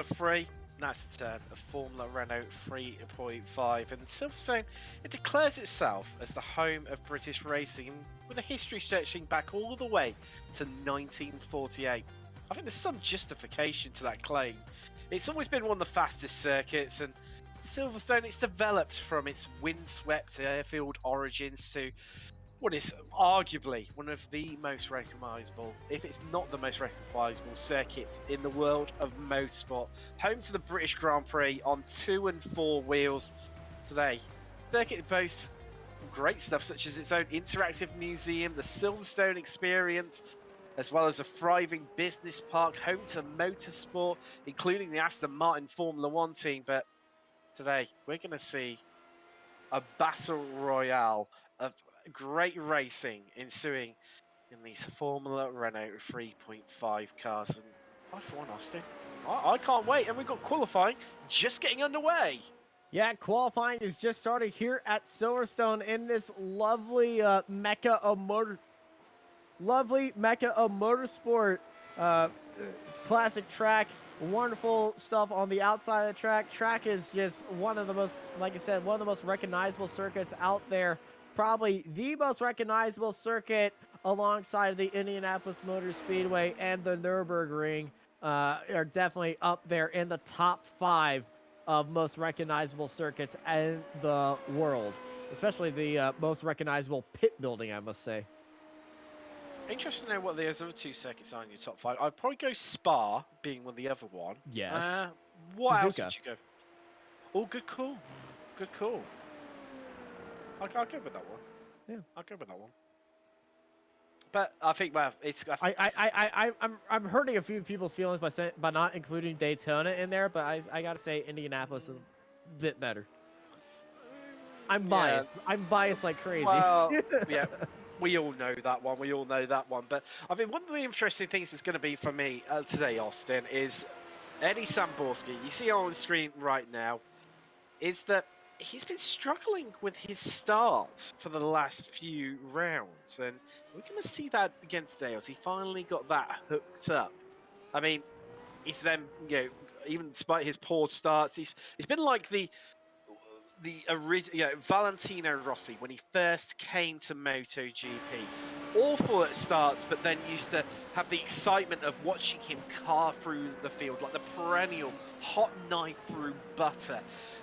3, that's the turn of Formula Renault 3.5, and Silverstone, it declares itself as the home of British racing with a history stretching back all the way to 1948. I think there's some justification to that claim. It's always been one of the fastest circuits, and Silverstone, it's developed from its windswept airfield origins to what is arguably one of the most recognisable, if it's not the most recognisable circuits in the world of motorsport. Home to the British Grand Prix on 2 and 4 wheels today. The circuit boasts great stuff such as its own interactive museum, the Silverstone experience, as well as a thriving business park, home to motorsport, including the Aston Martin Formula One team. But today, we're going to see a battle royale of great racing ensuing in these Formula Renault 3.5 cars. And I for one, Austin, I can't wait. And we've got qualifying just getting underway. Yeah, qualifying is just started here at Silverstone in this lovely mecca of motorsport. Classic track. Wonderful stuff on the outside of the track. Track is just one of the most, like I said, one of the most recognizable circuits out there. Probably the most recognizable circuit alongside the Indianapolis Motor Speedway and the Nürburgring are definitely up there in the top 5 of most recognizable circuits in the world, especially the most recognizable pit building, I must say. Interesting to know what those other 2 circuits are in your top 5. I'd probably go Spa, being one the other one. Yes. What Suzuka. else would you go? Oh, good call. Good call. I'll go with that one. Yeah, I'll go with that one. But I think, well, it's. I'm hurting a few people's feelings by not including Daytona in there, but I gotta say Indianapolis is a bit better. I'm biased. Yeah. I'm biased like crazy. Well, yeah, we all know that one. We all know that one. But I mean, one of the interesting things that's going to be for me today, Austin, is Eddie Samborski. You see on the screen right now, is that he's been struggling with his starts for the last few rounds, and we're going to see that against Dales. He finally got that hooked up. I mean, he's then, even despite his poor starts, he's been like the original, Valentino Rossi when he first came to MotoGP. Awful at starts, but then used to have the excitement of watching him carve through the field like the perennial hot knife through butter.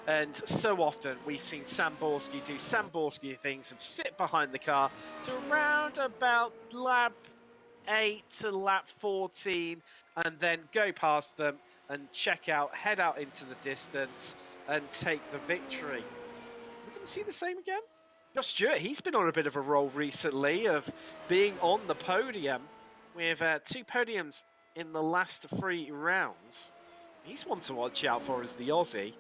And so often we've seen Samborski do Samborski things of sit behind the car to around about lap 8 to lap 14 and then go past them and check out, head out into the distance and take the victory. We're going to see the same again. Josh Stewart, he's been on a bit of a roll recently of being on the podium with 2 podiums in the last 3 rounds. He's one to watch out for as the Aussie.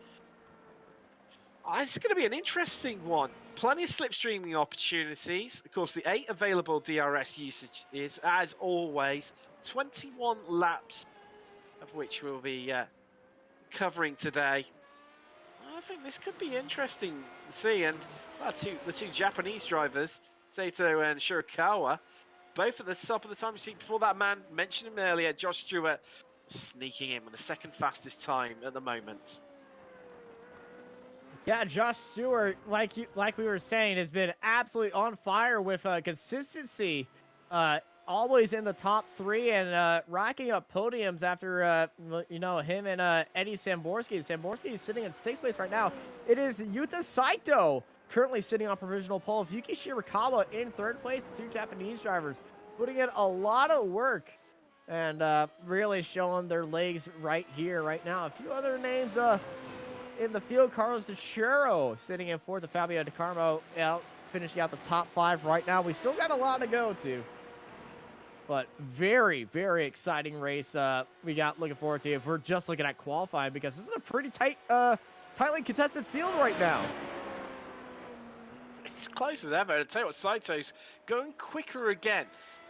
It's going to be an interesting one. Plenty of slipstreaming opportunities. Of course, the 8 available DRS usage is, as always, 21 laps, of which we'll be covering today. I think this could be interesting to see. And the two Japanese drivers, Sato and Shirakawa, both at the top of the time sheet. Before that man, mentioned him earlier, Josh Stewart, sneaking in with the 2nd fastest time at the moment. Yeah, Josh Stewart, like we were saying, has been absolutely on fire with consistency. Always in the top 3 and racking up podiums after, him and Eddie Samborski. Samborski is sitting in 6th place right now. It is Yuta Saito currently sitting on provisional pole. Yuki Shirakawa in 3rd place. 2 Japanese drivers putting in a lot of work and really showing their legs right here, right now. A few other names in the field. Carlos DeChero sitting in 4th. Fabio De Carmo finishing out the top 5 right now. We still got a lot to go to. But very, very exciting race we got looking forward to if we're just looking at qualifying, because this is a pretty tightly contested field right now. It's close as ever. I'll tell you what, Saito's going quicker again.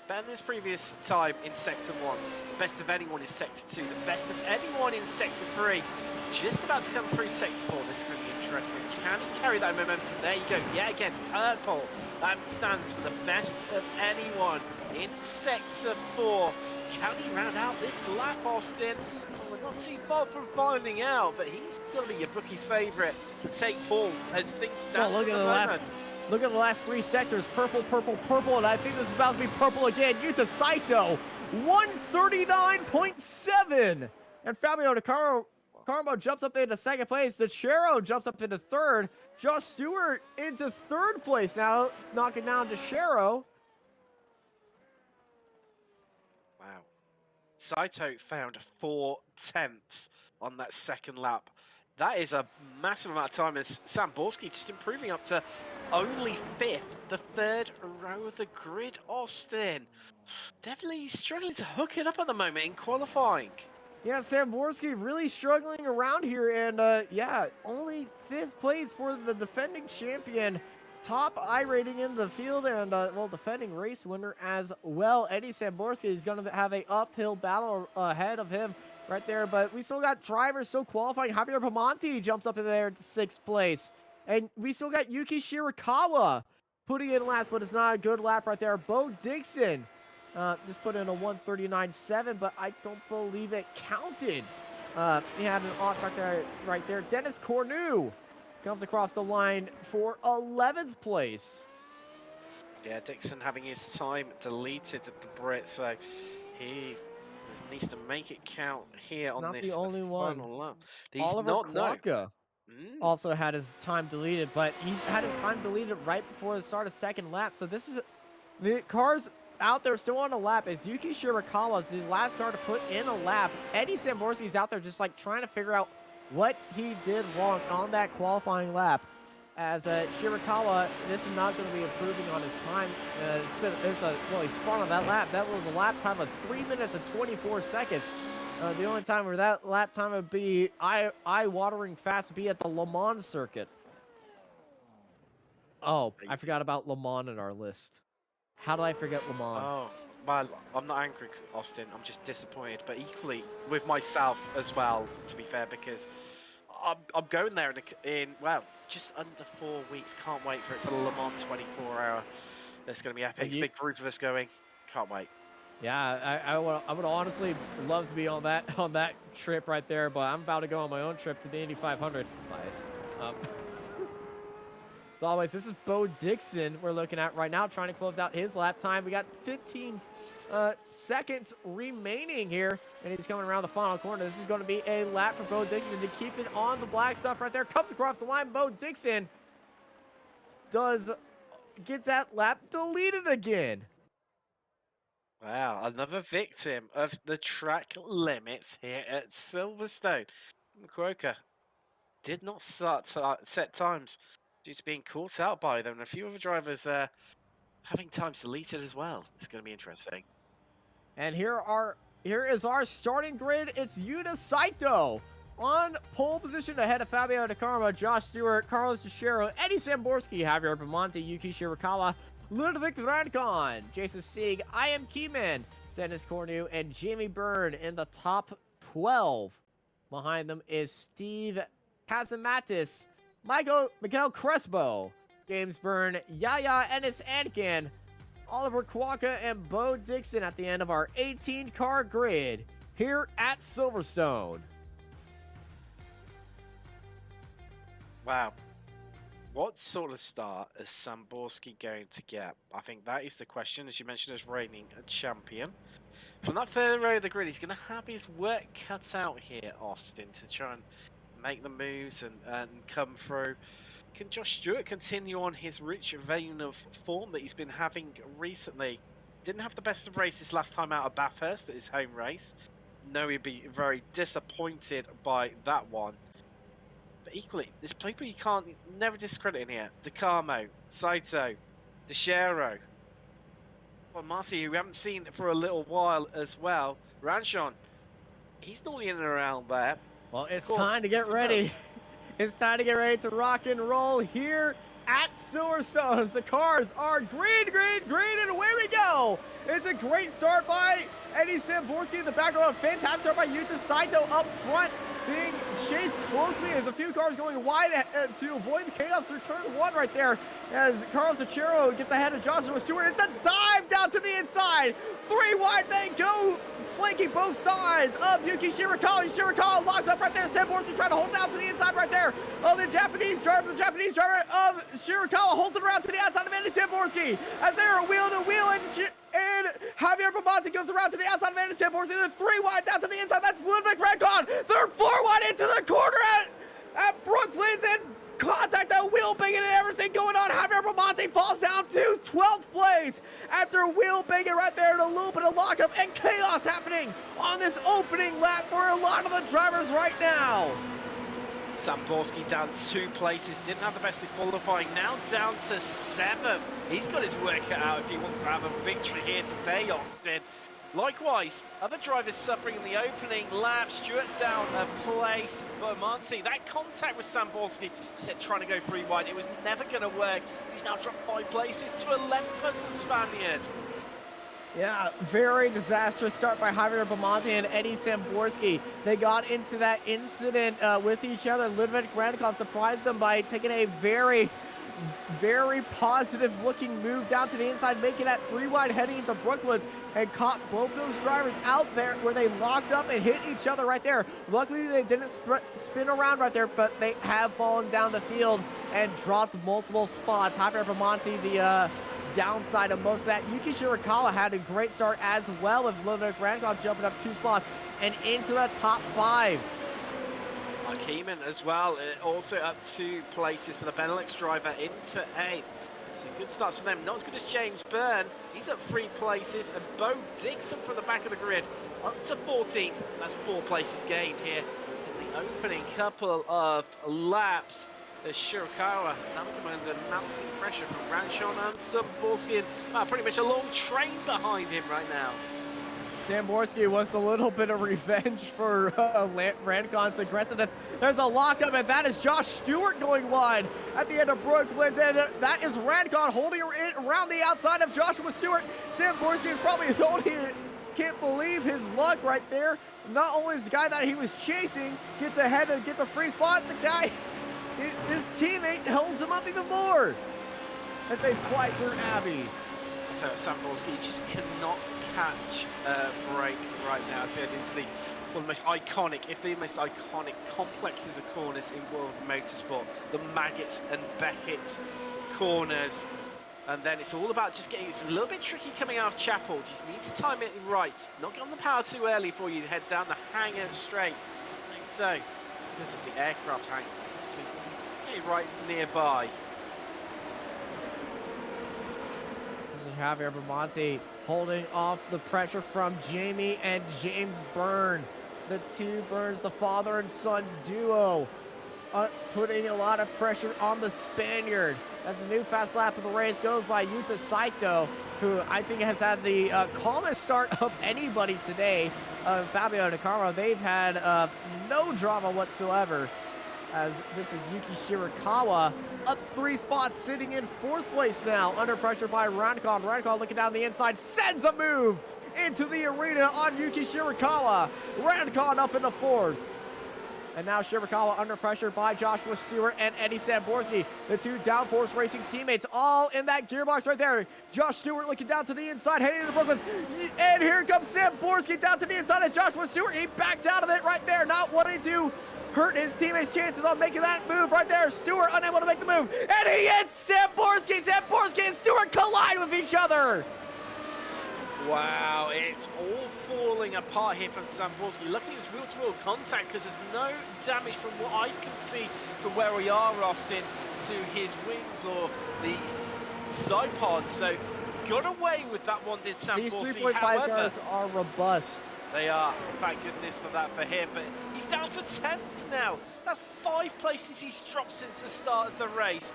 Better than his previous time in Sector 1. The best of anyone in Sector 2. The best of anyone in Sector 3. Just about to come through Sector 4. This is going to be interesting. Can he carry that momentum? There you go. Yeah, again, purple. That stands for the best of anyone in Sector 4. Can he round out this lap, Austin? Well, we're not too far from finding out, but he's going to be your bookie's favourite to take Paul as things stand. Look at the last 3 sectors. Purple, purple, purple, and I think this is about to be purple again. Yuta Saito, 139.7. And Fabio Carmo jumps up into second place. DeChero jumps up into third. Josh Stewart into third place now, knocking down DeChero. Wow. Saito found 4/10 on that second lap. That is a massive amount of time as Sam Borski just improving up to only 5th, the 3rd row of the grid, Austin. Definitely struggling to hook it up at the moment in qualifying. Yeah, Sam Borski really struggling around here, and yeah, only 5th place for the defending champion. Top iRating in the field, and well, defending race winner as well. Eddie Samborski is going to have a uphill battle ahead of him right there, but we still got drivers still qualifying. Javier Pamonti jumps up in there to 6th place, and we still got Yuki Shirakawa putting in last, but it's not a good lap right there. Bo Dixon just put in a 139.7, but I don't believe it counted. He had an off track there right there. Dennis Cornu comes across the line for 11th place. Yeah, Dixon having his time deleted at the Brit, so he needs to make it count here on this not the only one. lap. Oliver Kwaka also had his time deleted, but he had his time deleted right before the start of second lap. So this is the cars out there still on a lap. Is Yuki Shirakawa's the last car to put in a lap. Eddie Samborski's out there just like trying to figure out what he did wrong on that qualifying lap. As Shirakawa, this is not going to be improving on his time. He spun on that lap. That was a lap time of 3 minutes and 24 seconds. The only time where that lap time would be eye-watering fast would be at the Le Mans circuit. Oh, I forgot about Le Mans in our list. How did I forget Le Mans? Oh, well, I'm not angry, Austin. I'm just disappointed, but equally with myself as well, to be fair, because I'm going there in well, just under 4 weeks. Can't wait for it for the Le Mans 24-hour. It's going to be epic. It's a big group of us going. Can't wait. Yeah, I would honestly love to be on that trip right there, but I'm about to go on my own trip to the Indy 500. Biased. As always, this is Bo Dixon we're looking at right now, trying to close out his lap time. We got 15 seconds remaining here, and he's coming around the final corner. This is going to be a lap for Bo Dixon to keep it on the black stuff right there. Comes across the line. Bo Dixon gets that lap deleted again. Wow, another victim of the track limits here at Silverstone. Croker did not start set times due to being caught out by them, and a few other drivers having times deleted as well. It's going to be interesting. And here is our starting grid. It's Yuta Saito on pole position ahead of Fabio De Carmo, Josh Stewart, Carlos DeChero, Eddie Samborski, Javier Pamonti, Yuki Shirakawa, Ludovic Rancon, Jason Sieg, I Am Keyman, Dennis Cornu, and Jamie Byrne in the top 12. Behind them is Steve Kazamatis, Miguel Crespo, James Byrne, Yaya Ennis Ankin, Oliver Kwaka, and Bo Dixon at the end of our 18-car grid here at Silverstone. Wow. What sort of start is Samborski going to get? I think that is the question, as you mentioned, as reigning champion. From that third row of the grid, he's going to have his work cut out here, Austin, to try and make the moves and come through. Can Josh Stewart continue on his rich vein of form that he's been having recently? Didn't have the best of races last time out of Bathurst at his home race. No, he'd be very disappointed by that one. But equally, there's people you can't never discredit in here. De Carmo, Saito, DeChero. Well, Marty, who we haven't seen for a little while as well. Ranchon, he's normally in and around there. Well, it's time to get ready. It's time to get ready to rock and roll here at Silverstone as the cars are green, and away we go. It's a great start by Eddie Samborski in the background. Fantastic start by Yuta Saito up front. being chased closely as a few cars going wide to avoid the chaos through turn 1 right there. As Carlos Achero gets ahead of Joshua Stewart. It's a dive down to the inside. 3 wide, they go flanking both sides of Yuki Shirakawa. Shirakawa locks up right there. Sam Borski trying to hold down to the inside right there of the Japanese driver. The Japanese driver of Shirakawa holding around to the outside of Andy Samborski as they are wheel to wheel, and Javier Bamonte goes around to the outside of Andy Samborski. They're 3 wide down to the inside. That's Ludwig Redcon. They're 4 wide into the corner at Brooklands, and contact, that wheel banging and everything going on. Javier Bamonte falls down to 12th place after wheel banging right there and a little bit of lockup and chaos happening on this opening lap for a lot of the drivers right now. Samborski down 2 places, didn't have the best of qualifying, now down to 7th. He's got his work cut out if he wants to have a victory here today, Austin. Likewise, other drivers suffering in the opening lap. Stewart down a place. Bermonti, that contact with Samborski, said trying to go 3 wide. It was never going to work. He's now dropped 5 places to 11th as the Spaniard. Yeah, very disastrous start by Javier Bamonte and Eddie Samborski. They got into that incident with each other. Ludwig Grandcon surprised them by taking a very positive looking move down to the inside, making that 3 wide heading into Brooklands, and caught both those drivers out there where they locked up and hit each other right there. Luckily they didn't spin around right there, but they have fallen down the field and dropped multiple spots. Javier Bamonte, the downside of most of that. Yuki Shirakawa had a great start as well, with Ludwig Grandcon jumping up 2 spots and into the top 5. Keeman as well, also up 2 places for the Benelux driver into 8th. So good starts for them. Not as good as James Byrne. He's up 3 places. And Bo Dixon from the back of the grid up to 14th. That's 4 places gained here in the opening couple of laps. The Shirakawa now coming under mounting pressure from Ranchon and Samborski, and pretty much a long train behind him right now. Samborski wants a little bit of revenge for Rancon's aggressiveness. There's a lockup, and that is Josh Stewart going wide at the end of Brooklands, and that is Rancon holding it around the outside of Joshua Stewart. Samborski is probably the only can't believe his luck right there. Not only is the guy that he was chasing gets ahead and gets a free spot, the guy, his teammate holds him up even more as they fly through Abbey. So Samborski just cannot catch a break right now. So into the one of the most iconic, if the most iconic complexes of corners in world motorsport, the Maggots and Beckett's corners. And then it's all about just getting, it's a little bit tricky coming out of Chapel. Just need to time it right. Not get on the power too early for you to head down the hangout straight. Like so, because of the aircraft hangar, needs to be right nearby. This is Javier Bamonte holding off the pressure from Jamie and James Byrne. The 2 Burns, the father and son duo, putting a lot of pressure on the Spaniard. As the new fast lap of the race goes by Yuta Saito, who I think has had the calmest start of anybody today. Fabio Nicaro, they've had no drama whatsoever, as this is Yuki Shirakawa up 3 spots, sitting in 4th place now, under pressure by Rancon. Rancon looking down the inside, sends a move into the arena on Yuki Shirakawa. Rancon up into 4th. And now Shirakawa under pressure by Joshua Stewart and Eddie Samborski, the 2 Downforce Racing teammates, all in that gearbox right there. Josh Stewart looking down to the inside, heading to Brooklands. And here comes Samborski down to the inside of Joshua Stewart. He backs out of it right there, not wanting to hurt his teammates' chances on making that move right there. Stewart unable to make the move, and he hits Samborski. Samborski and Stewart collide with each other. Wow, it's all falling apart here from Samborski. Luckily it was wheel-to-wheel contact, because there's no damage from what I can see from where we are, Austin, to his wings or the side pod. So got away with that one, did Samborski. These 3.5 cars are robust. They are, thank goodness for that for him, but he's down to 10th now. That's 5 places he's dropped since the start of the race.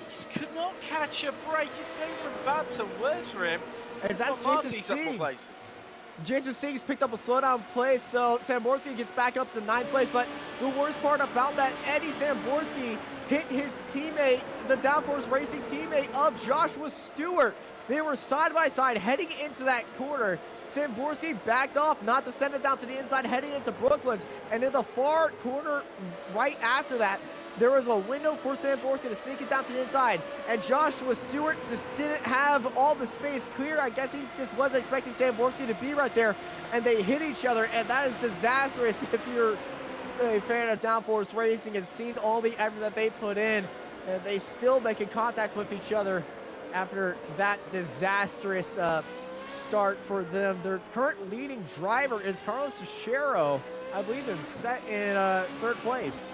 He just could not catch a break. It's going from bad to worse for him. And that's Jason Singh. Jason Singh's picked up a slowdown place, so Samborski gets back up to 9th place. But the worst part about that, Eddie Samborski hit his teammate, the Downforce Racing teammate of Joshua Stewart. They were side by side heading into that corner. Samborski backed off not to send it down to the inside, heading into Brooklands. And in the far corner right after that, there was a window for Samborski to sneak it down to the inside. And Joshua Stewart just didn't have all the space clear. I guess he just wasn't expecting Samborski to be right there. And they hit each other. And that is disastrous if you're a fan of Downforce Racing and seen all the effort that they put in. And they still making contact with each other after that disastrous start for them. Their current leading driver is Carlos Teixeira, I believe, is set in third place.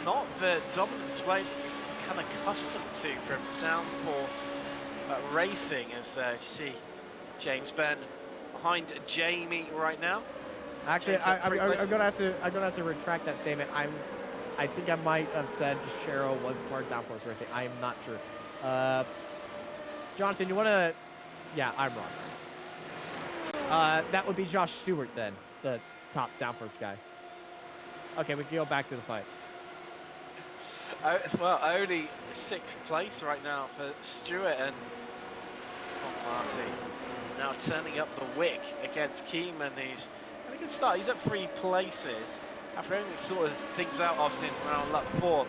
Not the dominant display we're kind of accustomed to from Downforce Racing, as you see James Ben behind Jamie right now. Actually, I'm gonna have to retract that statement. I think I might have said Teixeira was part of Downforce Racing. I am not sure. Jonathan, you want to? Yeah, I'm wrong. That would be Josh Stewart then, the top Downforce guy. Okay, we can go back to the fight. Well, only 6th place right now for Stewart, and Marty now turning up the wick against Keenman, who's had a good start. He's at 3 places after only sort of things out Austin around lap 4.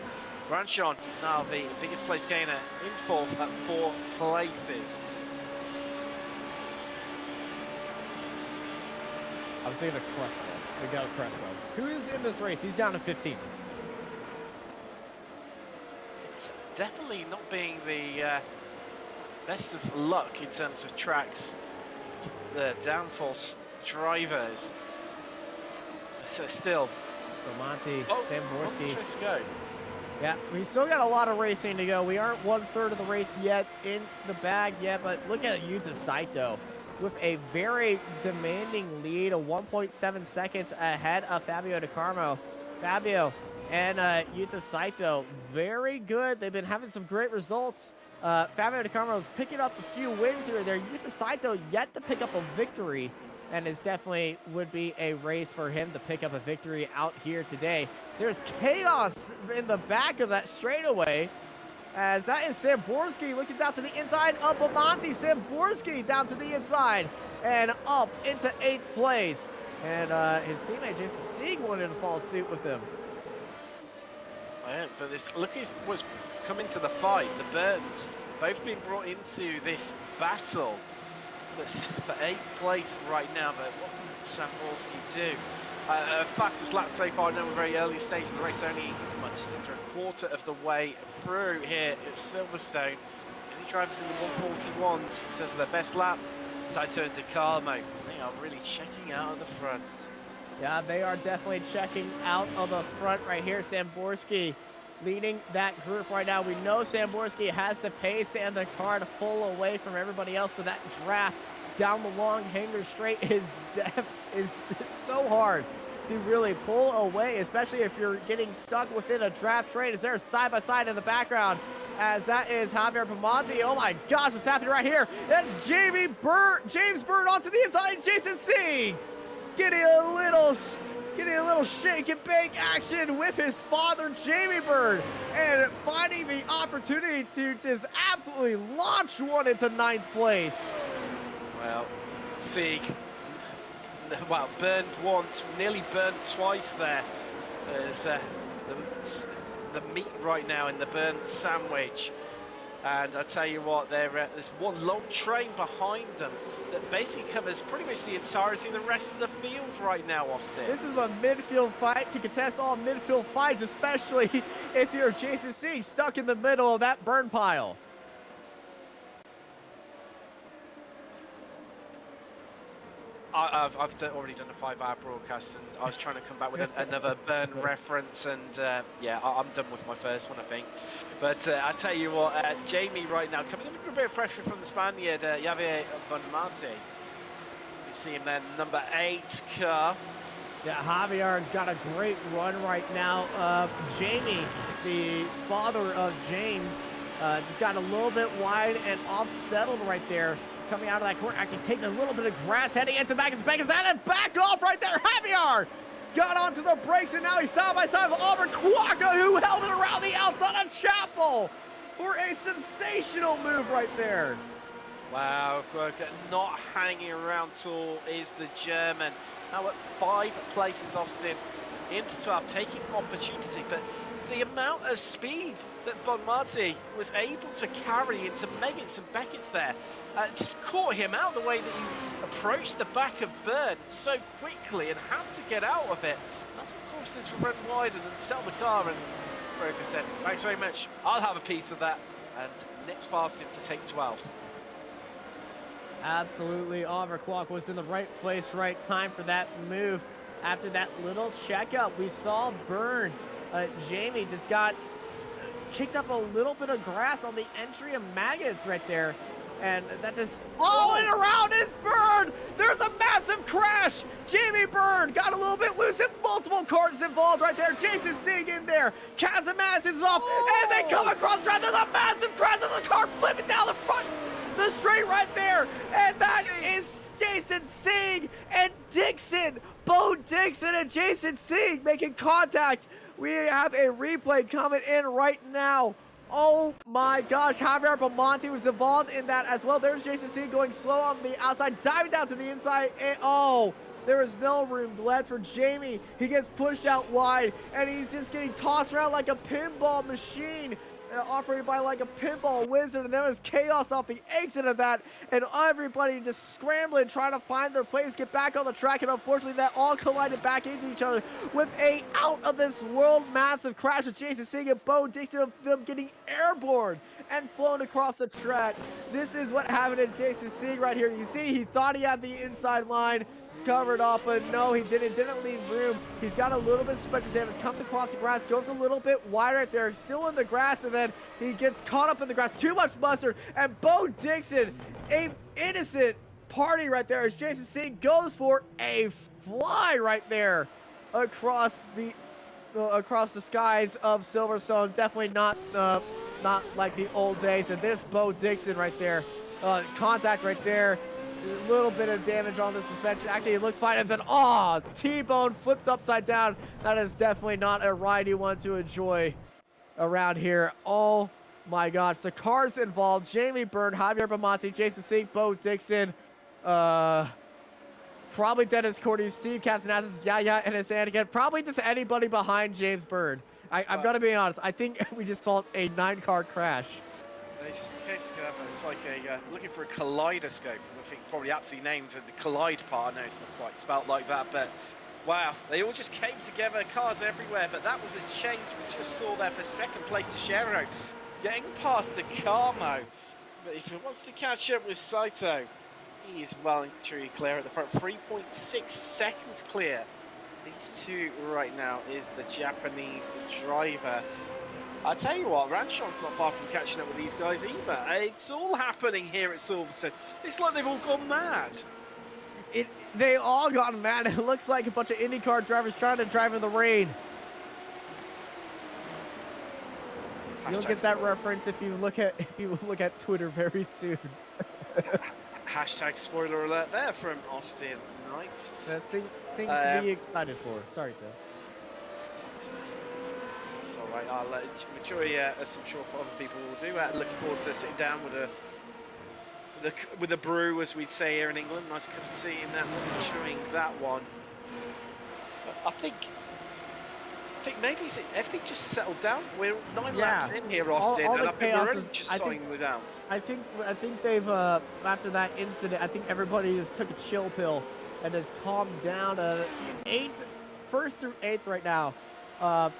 Branchon now the biggest place gainer in 4th at 4 places. I was thinking of Cresswell. We got Cresswell. Who is in this race? He's down to 15th. It's definitely not being the best of luck in terms of tracks. The Downforce drivers. So still. Romanti, Oh, Samborski. Yeah, we still got a lot of racing to go. We aren't 1/3 of the race yet in the bag yet, but look at Yuta Saito with a very demanding lead, a 1.7 seconds ahead of Fabio De Carmo. Fabio and Yuta Saito, very good. They've been having some great results. Fabio De Carmo is picking up a few wins here or there. Yuta Saito yet to pick up a victory, and it definitely would be a race for him to pick up a victory out here today. So there's chaos in the back of that straightaway, as that is Samborski looking down to the inside of Bamonti. Samborski down to the inside and up into 8th place. And his teammate Jason Sieg wanted to follow suit with him. Yeah, but this look was coming to the fight. The Burns both been brought into this battle. That's for 8th place right now, but what can Samborski do? Fastest lap so far, no, very early stage of the race, only just under a quarter of the way through here at Silverstone. Any drivers in the 141s in terms of their best lap? Saito and De Carmo, they are really checking out of the front. Yeah, they are definitely checking out of the front right here. Samborski leading that group right now. We know Samborski has the pace and the car to pull away from everybody else, but that draft down the long hanger straight is so hard to really pull away, especially if you're getting stuck within a draft trade. Is there a side-by-side in the background? As that is Javier Bamonti. Oh my gosh, what's happening right here? That's James Bird onto the inside. Jason Sieg getting a little shake and bake action with his father, Jamie Bird, and finding the opportunity to just absolutely launch one into 9th place. Well, Sieg, well, burned once, nearly burned twice there. There's the meat right now in the burnt sandwich. And I tell you what, there's one long train behind them that basically covers pretty much the entirety of the rest of the field right now, Austin. This is a midfield fight to contest all midfield fights, especially if you're Jason Sieg stuck in the middle of that burn pile. I've already done a 5-hour broadcast, and I was trying to come back with another burn reference, and yeah, I'm done with my first one, I think. But I tell you what, Jamie right now coming under a bit of pressure from the Spaniard, Javier Bonmarte. You see him there, number 8 car. Yeah, Javier's got a great run right now. Jamie, the father of James, just got a little bit wide and off-settled right there. Coming out of that corner, actually takes a little bit of grass heading into back. Is that and back off right there. Javier got onto the brakes, and now he's side by side with Albert Quaka, who held it around the outside of Chapel. for a sensational move right there. Wow, Quokka not hanging around at all is the German. Now at 5 places, Austin into 12, taking opportunity, but the amount of speed that Bonmati was able to carry into Meggets and Beckett's there just caught him out the way that he approached the back of Byrne so quickly and had to get out of it. That's what caused him to run wide and then sell the car, and Broker said, thanks very much, I'll have a piece of that, and nipped past him to take 12. Absolutely, Oliver Clock was in the right place, right time for that move. After that little checkup, we saw Byrne. Jamie just got kicked up a little bit of grass on the entry of Maggots right there. And that just all and around is Byrne. There's a massive crash. Jamie Byrne got a little bit loose and multiple cars involved right there. Jason Singh in there. Kazamaz is off and they come across track. There's a massive crash of the car flipping down the front. The straight right there, and that is Jason Singh and Dixon. Bo Dixon and Jason Singh making contact. We have a replay coming in right now. Oh my gosh, Javier Belmonte was involved in that as well. There's Jason Singh going slow on the outside, diving down to the inside, and oh, there is no room left for Jamie. He gets pushed out wide, and he's just getting tossed around like a pinball machine. Operated by like a pinball wizard, and there was chaos off the exit of that, and everybody just scrambling, trying to find their place, get back on the track, and unfortunately that all collided back into each other with a out of this world massive crash with Jason Singh and Bo Dixon, them getting airborne and flown across the track. This is what happened to Jason Singh right here. You see, he thought he had the inside line covered up, but no, he didn't leave room. He's got a little bit of suspension damage, comes across the grass, goes a little bit wide right there, still in the grass, and then he gets caught up in the grass. Too much mustard, and Bo Dixon, a innocent party right there as Jason Singh goes for a fly right there across the skies of Silverstone. Definitely not like the old days. And this Bo Dixon right there, contact right there. A little bit of damage on the suspension. Actually, it looks fine. And then, T-bone flipped upside down. That is definitely not a ride you want to enjoy around here. Oh my gosh. The cars involved: Jamie Byrne, Javier Belmonte, Jason Singh, Bo Dixon, probably Dennis Cordy, Steve Casanazes, Yaya, and his Anakin. Probably just anybody behind James Byrne. I'm going to be honest. I think we just saw a 9-car crash. They just came together. It's like looking for a kaleidoscope. I think probably aptly named the Collide part. I know it's not quite spelt like that, but wow, they all just came together. Cars everywhere, but that was a change we just saw there for second place to Shero, getting past the Carmo. But if he wants to catch up with Saito, he is well and truly clear at the front. 3.6 seconds clear. These two right now is the Japanese driver. I tell you what, Ranchon's not far from catching up with these guys either. It's all happening here at Silverstone. It's like they've all gone mad. They all got mad. It looks like a bunch of IndyCar drivers trying to drive in the rain. You'll get that reference if you look at Twitter very soon. Hashtag spoiler alert there from Austin Knight. Things to be excited for. Sorry, Tim. It's all right. I'll enjoy, as I'm sure other people will do. Looking forward to sitting down with a brew, as we'd say here in England. Nice cup of tea and that one, enjoying that one. But I think maybe everything just settled down. We're 9 laps in here, Austin, and I think we're only just settling down. I think they've after that incident, I think everybody just took a chill pill and has calmed down. First through 8th right now are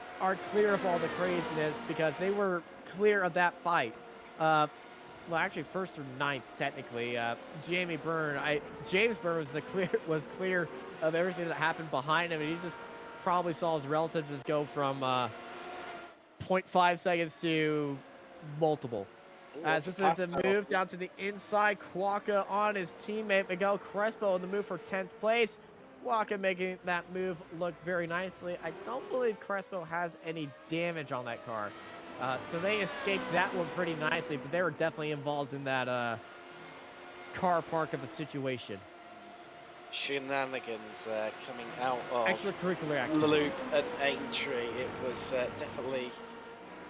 clear of all the craziness because they were clear of that fight. Well, actually, 1st through 9th technically. James Byrne was clear of everything that happened behind him, and he just probably saw his relative just go from 0.5 seconds to multiple. As this is a move down to the inside, Quokka on his teammate Miguel Crespo in the move for 10th place. Quokka making that move look very nicely. I don't believe Crespo has any damage on that car. So they escaped that one pretty nicely, but they were definitely involved in that car park of a situation. Shenanigans coming out of extracurricular the loop at Aintree. It was definitely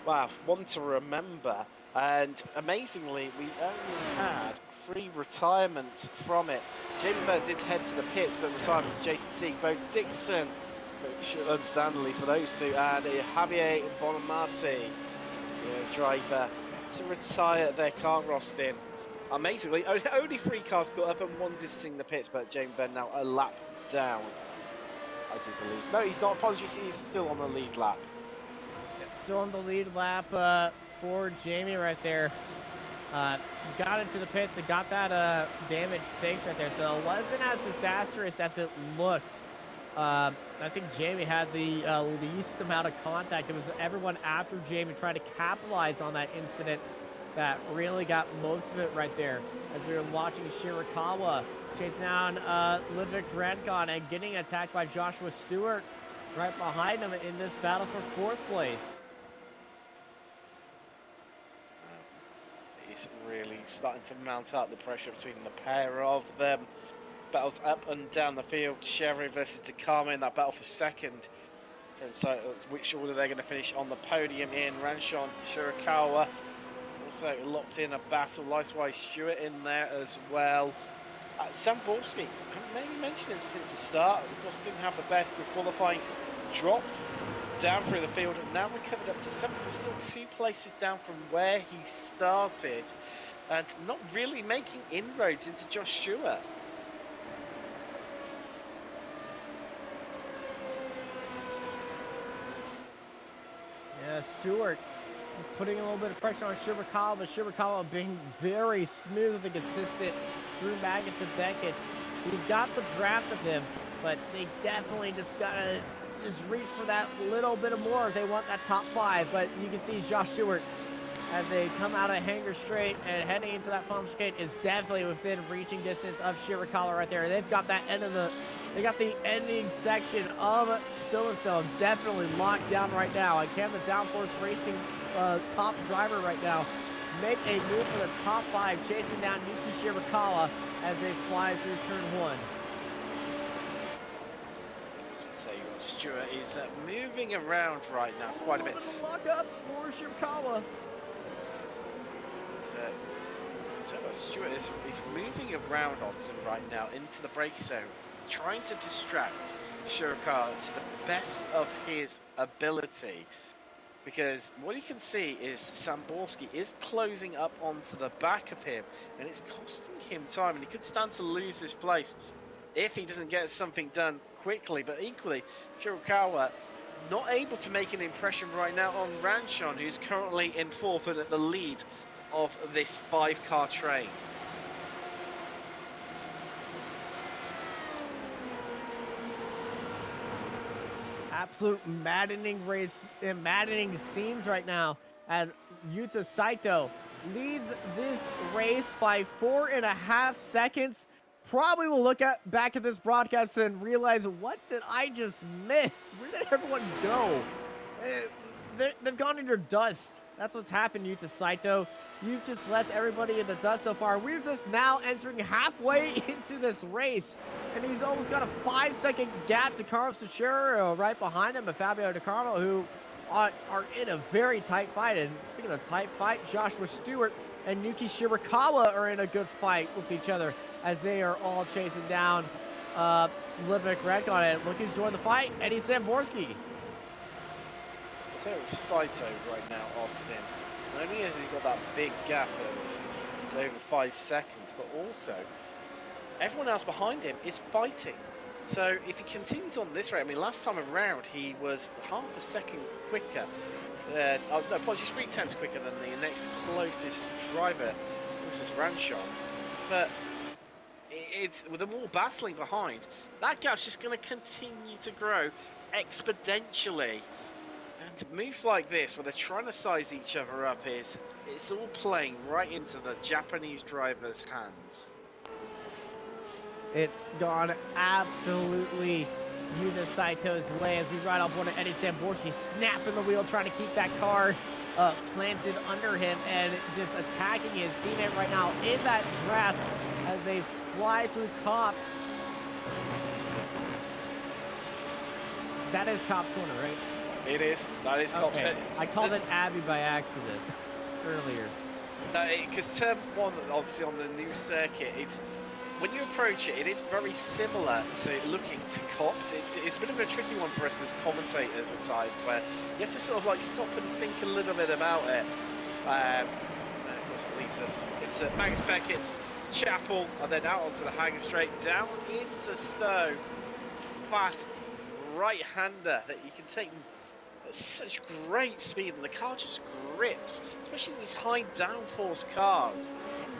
Wow, one to remember. And amazingly, we only had 3 retirements from it. Jamie Byrne did head to the pits, but retirements Jason Sieg, Bo Dixon, understandably for those two, and Javier Bonamati, the driver, to retire their car, Rostin. Amazingly, only 3 cars caught up and 1 visiting the pits, but Jamie Byrne now a lap down, I do believe. No, he's not. Apologies, he's still on the lead lap. Still on the lead lap for Jamie right there. Got into the pits and got that damage fixed right there. So it wasn't as disastrous as it looked. I think Jamie had the least amount of contact. It was everyone after Jamie trying to capitalize on that incident that really got most of it right there. As we were watching Shirakawa chase down Ludwig Rentgon and getting attacked by Joshua Stewart right behind him in this battle for 4th place. It's really starting to mount up the pressure between the pair of them. Battles up and down the field. Sherry versus Takama in that battle for 2nd. So which order they're going to finish on the podium in. Ranshon, Shirakawa also locked in a battle. Likewise, Stewart in there as well. Sam Borski, I haven't maybe mentioned him since the start. Of course, didn't have the best of qualifying. Dropped down through the field and now recovered up to 7th. Still 2 places down from where he started, and not really making inroads into Josh Stewart. Yeah, Stewart just putting a little bit of pressure on Shirakawa, but Shirakawa being very smooth and consistent through Magnus and Beckett's. He's got the draft of him, but they definitely just gotta reach for that little bit of more if they want that top 5. But you can see Josh Stewart, as they come out of Hanger Straight and heading into that final chicane, is definitely within reaching distance of Shirakawa right there. They've got that they got the ending section of Silverstone definitely locked down right now. And can the Downforce Racing top driver right now make a move for the top 5, chasing down Yuki Shirakawa as they fly through turn 1. Stewart is moving around right now quite a bit. Lock up for Shirakawa. So Stewart is moving around Austin right now into the brake zone, trying to distract Shirakawa to the best of his ability. Because what you can see is Samborski is closing up onto the back of him, and it's costing him time, and he could stand to lose this place if he doesn't get something done quickly. But equally, Shirakawa not able to make an impression right now on Ranshon, who's currently in 4th and at the lead of this 5-car train. Absolute maddening race and maddening scenes right now. And Yuta Saito leads this race by 4.5 seconds. Probably will look back at this broadcast and realize, what did I just miss? Where did everyone go? They've gone in your dust. That's what's happened, Yuta Saito. You've just left everybody in the dust so far. We're just now entering halfway into this race, and he's almost got a 5-second gap to Carlos Suchero right behind him, and Fabio De Carlo, who are in a very tight fight. And speaking of tight fight, Joshua Stewart and Yuki Shirakawa are in a good fight with each other, as they are all chasing down Ludwig Redcon. And look who's joined the fight, Eddie Samborski. So with Saito right now, Austin, not only has he got that big gap of over 5 seconds, but also everyone else behind him is fighting. So if he continues on this rate, I mean, last time around he was half a second quicker. No, apologies, 3/10 quicker than the next closest driver, which was Ranshon. But it's with them all battling behind, that gap's just going to continue to grow exponentially. And moves like this, where they're trying to size each other up, it's all playing right into the Japanese driver's hands. It's gone absolutely Yuta Saito's way as we ride on board of Eddie Samborski, snapping the wheel, trying to keep that car planted under him and just attacking his teammate right now in that draft as they fly through Cops. That is Cops Corner, right? It is. That is Cops. Okay. I called it Abbey by accident earlier. Because turn one, obviously on the new circuit, it's when you approach it, it is very similar to looking to Cops. It's a bit of a tricky one for us as commentators at times, where you have to sort of like stop and think a little bit about it. And of course, it leaves us. It's Max Beckett's Chapel, and then out onto the hang straight down into Stowe. It's fast right-hander that you can take at such great speed, and the car just grips, especially these high downforce cars.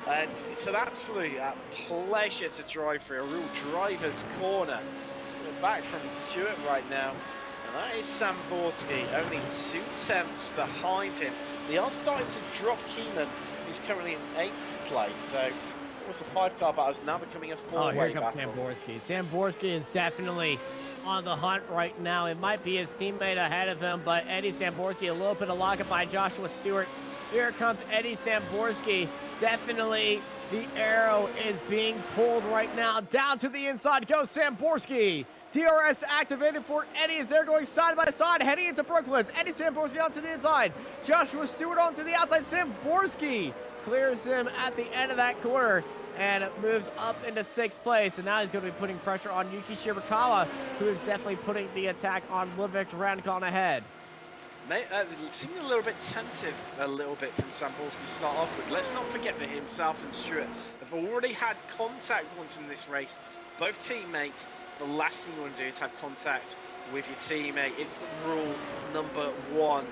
And it's an absolute pleasure to drive through, a real driver's corner. We're back from Stewart right now, and that is Sam Borski, only 2 tenths behind him. They are starting to drop Keenan, who's currently in 8th place, so it was a 5-car battle, is now becoming a 4-way here comes battle. Sam Borski. Sam Borski is definitely on the hunt right now. It might be his teammate ahead of him, but Eddie Samborski, a little bit of lockup by Joshua Stewart. Here comes Eddie Samborski. Definitely the arrow is being pulled right now. Down to the inside goes Samborski. DRS activated for Eddie as they're going side by side, heading into Brooklands. Eddie Samborski onto the inside. Joshua Stewart onto the outside. Samborski clears him at the end of that corner and moves up into 6th place. And now he's going to be putting pressure on Yuki Shirakawa, who is definitely putting the attack on Ludwig Radcon ahead. It seemed a little bit tentative, a little bit from Samborski to start off with. Let's not forget that himself and Stewart have already had contact once in this race. Both teammates, the last thing you want to do is have contact with your teammate. It's rule number 1.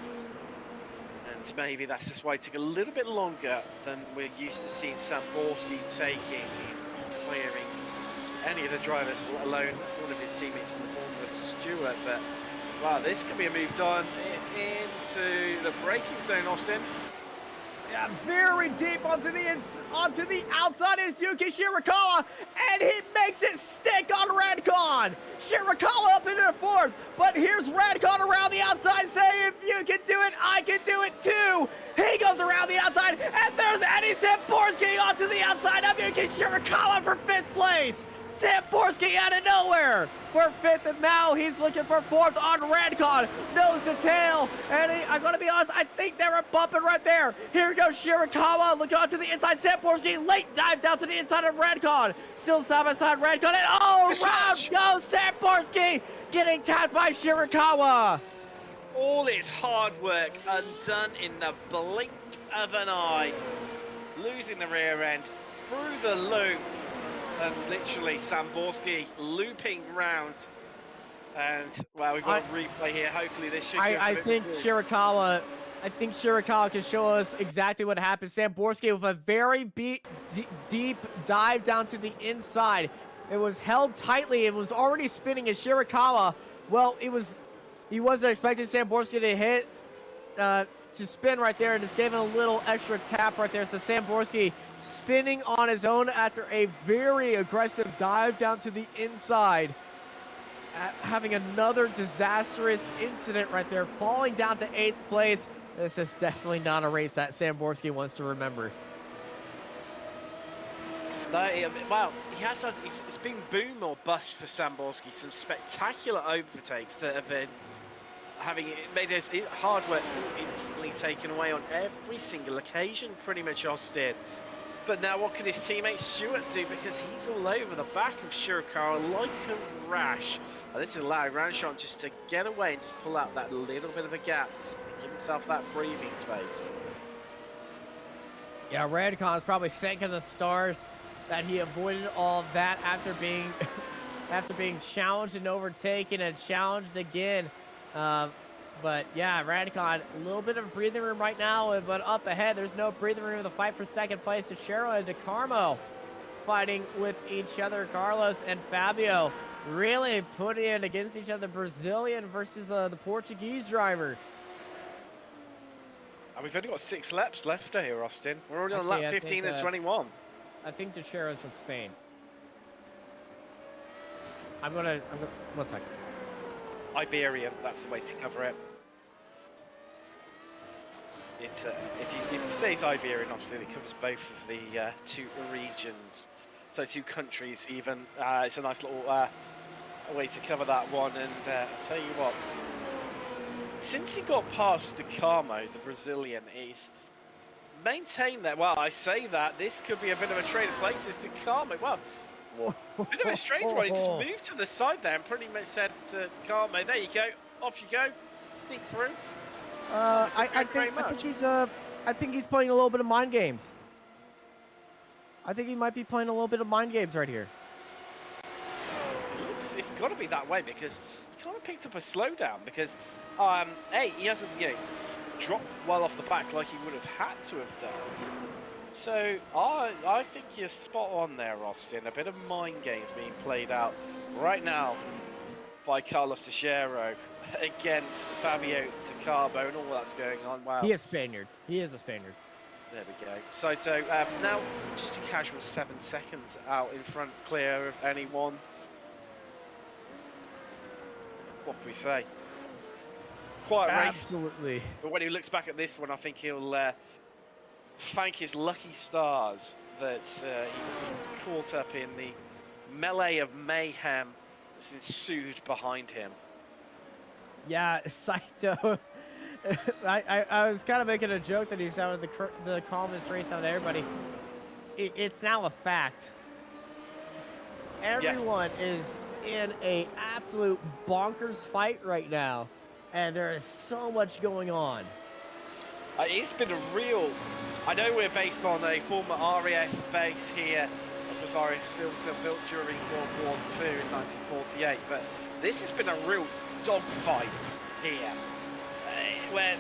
And maybe that's just why it took a little bit longer than we're used to seeing Samborski taking in clearing any of the drivers, let alone one of his teammates in the form of Stewart. But wow, this could be a move done into the braking zone, Austin. Yeah, very deep onto the outside is Yuki Shirakawa, and he makes it stick on Radcon. Shirakawa up into 4th, but here's Radcon around the outside saying, if you can do it, I can do it too. He goes around the outside, and there's Eddie Samborski onto the outside of Yuki Shirakawa for 5th place. Samborski out of nowhere for 5th, and now he's looking for 4th on Radcon. Nose to tail, and I'm going to be honest, I think they were bumping right there. Here goes Shirakawa, looking onto the inside. Samborski, late dive down to the inside of Radcon. Still side by side Radcon, and round goes Samborski, getting tapped by Shirakawa. All his hard work undone in the blink of an eye. Losing the rear end through the loop. And literally Samborski looping round, and well, we've got a replay here. Hopefully this should give us I think Shirakawa can show us exactly what happened. Samborski with a very deep dive down to the inside. It was held tightly. It was already spinning as Shirakawa. Well, he wasn't expecting Samborski to hit to spin right there, and just gave him a little extra tap right there. So Samborski spinning on his own after a very aggressive dive down to the inside, having another disastrous incident right there, falling down to 8th place. This is definitely not a race that Samborski wants to remember. No, well, it's been boom or bust for Samborski. Some spectacular overtakes that have been made his hard work instantly taken away on every single occasion, pretty much, Austin. But now what can his teammate Stewart do? Because he's all over the back of Shirakawa like a rash. This is allowing Ranshon just to get away and just pull out that little bit of a gap and give himself that breathing space. Yeah, Radcon is probably thanking the stars that he avoided all of that after being challenged and overtaken and challenged again. But yeah, Radcon, a little bit of breathing room right now, but up ahead, there's no breathing room in the fight for 2nd place. Chero and DeCarmo fighting with each other. Carlos and Fabio really putting in against each other. Brazilian versus the Portuguese driver. And we've only got 6 laps left here, Austin. We're already on lap 15 and 21. I think Chero's from Spain. one second. Iberian, that's the way to cover it. It's if you say it's Iberian, Austin, it covers both of the 2 regions, so 2 countries even. It's a nice little way to cover that one. And I'll tell you what, since he got past DeCarmo, the Brazilian, he's maintained that. Well, I say that this could be a bit of a trade of places. DeCarmo, well, bit of a strange one. He just moved to the side there and pretty much said to DeCarmo, "There you go, off you go, think through." I think he's playing a little bit of mind games. I think he might be playing a little bit of mind games right here. It's got to be that way because he kind of picked up a slowdown because, he hasn't, dropped well off the back like he would have had to have done. So I think you're spot on there, Austin. A bit of mind games being played out right now by Carlos Teixeira against Fabio Tacabo and all that's going on. Wow. He is Spaniard. He is a Spaniard. There we go. So now just a casual 7 seconds out in front, clear of anyone. What can we say? Quite a race. Absolutely. But when he looks back at this one, I think he'll thank his lucky stars that he wasn't caught up in the melee of mayhem that's ensued behind him. Yeah, Saito. I was kind of making a joke that he sounded the calmest race out of everybody. It's now a fact. Everyone is in a absolute bonkers fight right now, and there is so much going on. It's been a real... I know we're based on a former RAF base here. Of course, RAF Silverstone built during World War II in 1948, but this has been a real dogfight here. Where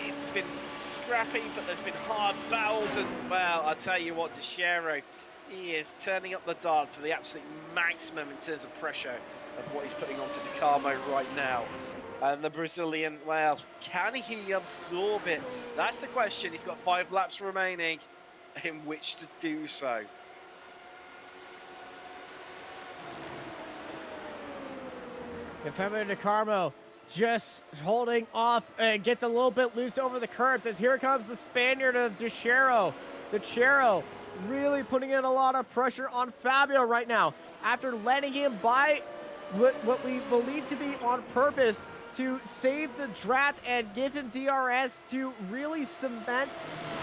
it's been scrappy, but there's been hard battles, and well, I tell you what, Teixeira, he is turning up the dial to the absolute maximum in terms of pressure of what he's putting onto DeCarmo right now. And the Brazilian, well, can he absorb it? That's the question. He's got 5 laps remaining in which to do so. Fabio DeCarmo just holding off and gets a little bit loose over the curbs as here comes the Spaniard of Teixeira. Teixeira really putting in a lot of pressure on Fabio right now after letting him by what we believe to be on purpose to save the draft and give him DRS to really cement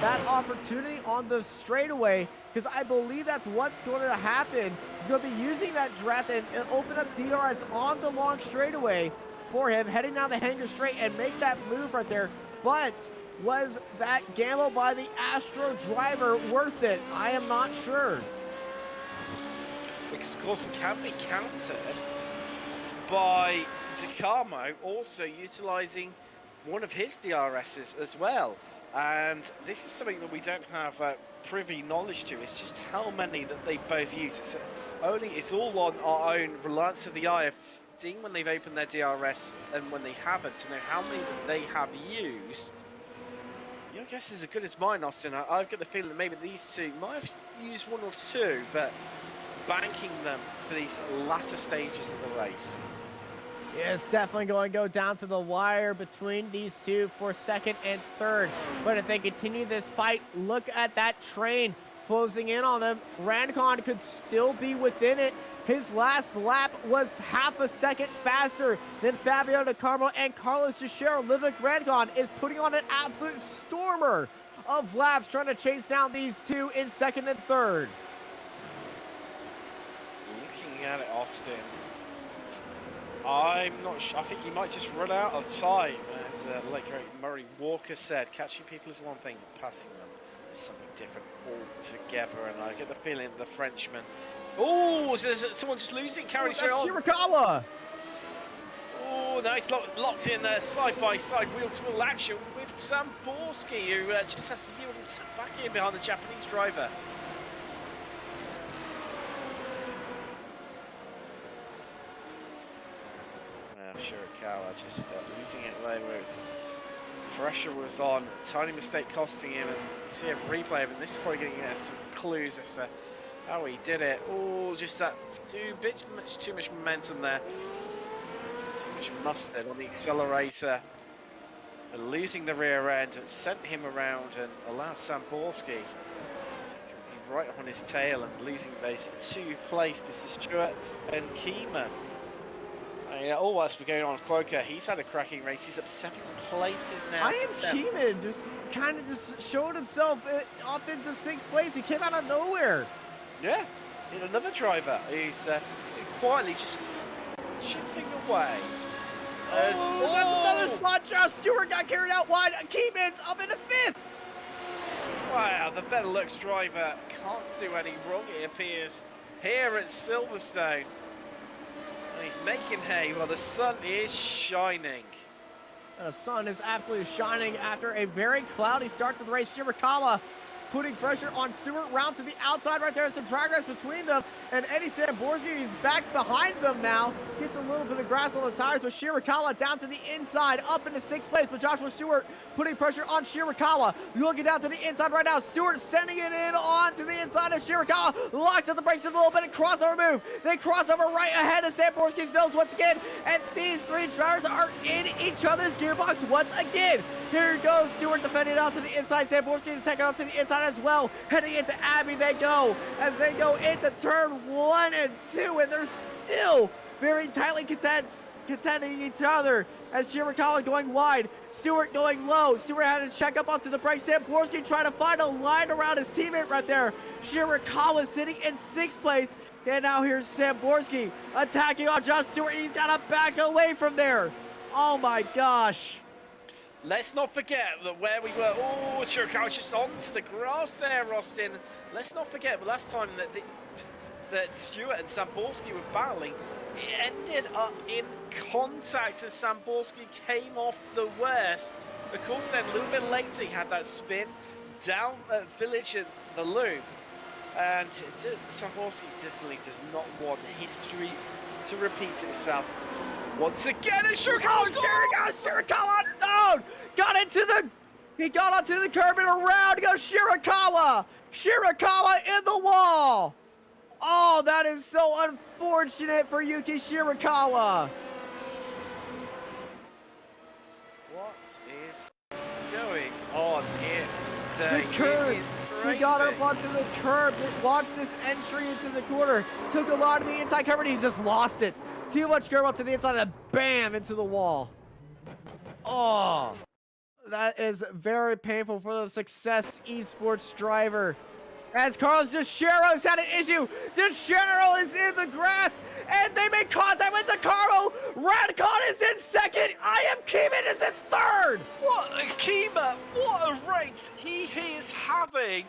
that opportunity on the straightaway, because I believe that's what's going to happen. He's going to be using that draft and open up DRS on the long straightaway for him, heading down the hanger straight and make that move right there. But was that gamble by the Astro driver worth it? I am not sure. Because, of course, it can be countered by DeCarmo also utilising one of his DRSs as well. And this is something that we don't have privy knowledge to. It's just how many that they've both used. It's all on our own reliance of the eye of seeing when they've opened their DRS and when they haven't, to know how many that they have used. Your guess is as good as mine, Austin. I've got the feeling that maybe these two might have used 1 or 2, but banking them for these latter stages of the race. Yeah, it's definitely going to go down to the wire between these two for 2nd and 3rd. But if they continue this fight, look at that train closing in on them. Rancon could still be within it. His last lap was half a second faster than Fabio DeCarmo, and Carlos Teixeira. Livik Rancon is putting on an absolute stormer of laps trying to chase down these two in 2nd and 3rd. Looking at it, Austin, I'm not sure. I think he might just run out of time. As the late great Murray Walker said, catching people is one thing, passing them is something different altogether. And I get the feeling the Frenchman. Oh, so there's someone just losing, carrying straight on. Shirakawa. Oh, nice locked in side-by-side, wheel-to-wheel action with Samborski, who just has to yield and sit back in behind the Japanese driver. Shirakawa just losing it there where his pressure was on. A tiny mistake costing him, and you see a replay of it. This is probably getting some clues as to how he did it. Oh, just that too much momentum there. Too much mustard on the accelerator. And losing the rear end and sent him around and allowed Samborski to be right on his tail and losing those 2 places to Stewart and Keeman. Yeah, all that's been going on with Quoker. He's had a cracking race. He's up 7 places now. I am Keeman just kind of just showed himself up into 6th place. He came out of nowhere. Yeah, and another driver. He's quietly just chipping away. That's another spot. Josh Stewart got carried out wide. Keeman's up into 5th. Wow, the Benelux driver can't do any wrong, it appears, here at Silverstone. And he's making hay while the sun is shining. The sun is absolutely shining after a very cloudy start to the race. Shirakawa putting pressure on Stewart. Round to the outside right there. It's a drag race between them. And Eddie Samborski, he's back behind them now. Gets a little bit of grass on the tires, but Shirakawa down to the inside, up into 6th place. But Joshua Stewart putting pressure on Shirakawa. Looking down to the inside right now. Stewart sending it in on to the inside of Shirakawa. Locks at the brakes a little bit of crossover move. They cross over right ahead of Samborski's nose once again. And these three drivers are in each other's gearbox once again. Here goes Stewart defending out to the inside. Samborski to take it out to the inside as well. Heading into Abbey they go as they go into turn 1 and 2, and they're still very tightly contending each other as Shirakawa going wide, Stewart going low. Stewart had to check up onto the brakes. Samborski trying to find a line around his teammate right there. Shirakawa sitting in 6th place, and now here's Samborski attacking on John Stewart. He's got to back away from there. Oh my gosh. Let's not forget that where we were, oh, Shirakawa just onto the grass there, Austin. Let's not forget the last time that Stewart and Samborski were battling, it ended up in contact as Samborski came off the worst. Of course, then a little bit later, he had that spin down at Village in the loop. And Samborski definitely does not want history to repeat itself. Once again, it's Shirakawa! Shirakawa down! He got onto the curb and around goes Shirakawa! Shirakawa in the wall! Oh, that is so unfortunate for Yuki Shirakawa. What is going on here today? The curb. It is crazy. He got up onto the curb, watched this entry into the corner, took a lot of the inside cover, and he's just lost it. Too much curb up to the inside, and bam, into the wall. Oh, that is very painful for the Success Esports driver. As Carlos Deschero had an issue. Deschero is in the grass, and they make contact with DeCaro. Radcon is in 2nd. I Am Keeman is in 3rd. What a Kima! What a race he is having!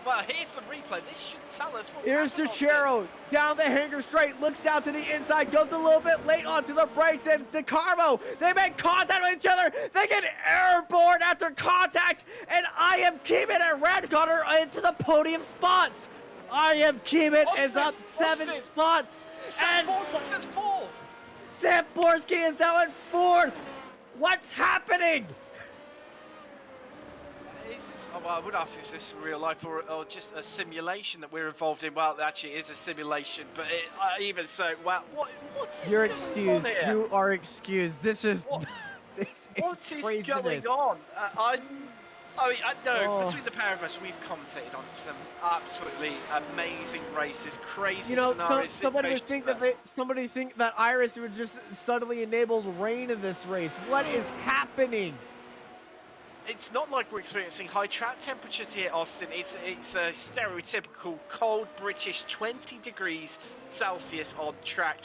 Well, here's the replay. This should tell us what's Here's happening. Deschero down the hanger straight, looks down to the inside, goes a little bit late onto the brakes, and DeCarmo, they make contact with each other. They get airborne after contact, and I Am Keeman and Radcon are into the podium spots. I Am Keeman is up 7 spots. And Samborski is 4th. Samborski is now in 4th. What's happening? Is this, well, I would ask, is this real life or just a simulation that we're involved in? Well, actually, it is a simulation, but even so, wow, what is You're going excused. on here? You are excused. This is What is going craziness. on? I know, Oh. between the pair of us, we've commentated on some absolutely amazing races, crazy You know, scenarios. somebody would think that somebody think that iRacing would just suddenly enable rain in this race. What is happening? It's not like we're experiencing high track temperatures here, Austin. It's a stereotypical cold British 20 degrees Celsius on track.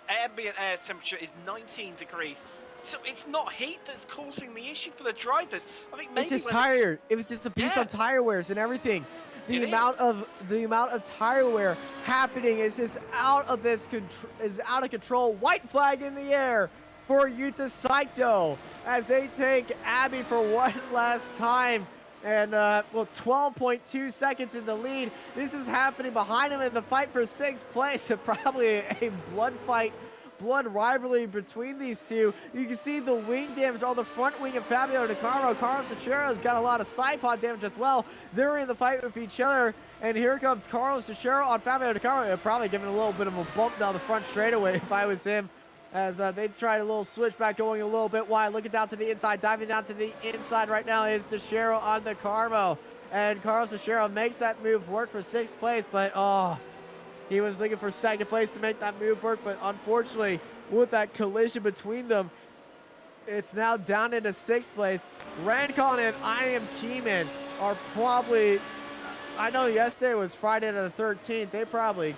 Ambient air temperature is 19 degrees. So it's not heat that's causing the issue for the drivers. I think maybe It's just tire. It was just a piece on tire wears and everything. The amount of tire wear happening is just out of control. White flag in the air for Yuta Saito as they take Abbey for one last time. And, 12.2 seconds in the lead. This is happening behind him in the fight for 6th place. Probably a blood rivalry between these two. You can see the wing damage on the front wing of Fabio DeCaro. Carlos Dechero's got a lot of side pod damage as well. They're in the fight with each other. And here comes Carlos Dechero on Fabio DeCaro. Probably giving a little bit of a bump down the front straightaway if I was him. As they tried a little switchback going a little bit wide. Looking down to the inside. Diving down to the inside right now is Dechero on DeCarmo. And Carlos Dechero makes that move work for 6th place. But, he was looking for 2nd place to make that move work, but unfortunately, with that collision between them. It's now down into 6th place. Rancon and I Am Keeman are probably, I know yesterday was Friday the 13th. They probably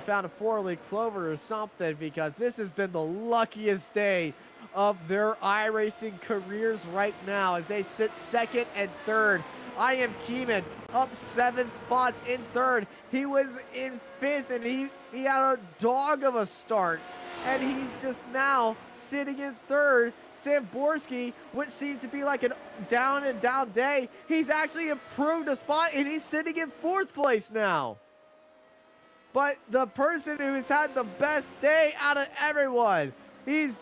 found a 4-leaf clover or something, because this has been the luckiest day of their iRacing careers right now, as they sit 2nd and 3rd. I Am Keeman up 7 spots in 3rd. He was in 5th, and he had a dog of a start, and he's just now sitting in 3rd. Samborski, which seems to be like a down and down day, he's actually improved a spot, and he's sitting in 4th place now. But the person who's had the best day out of everyone, he's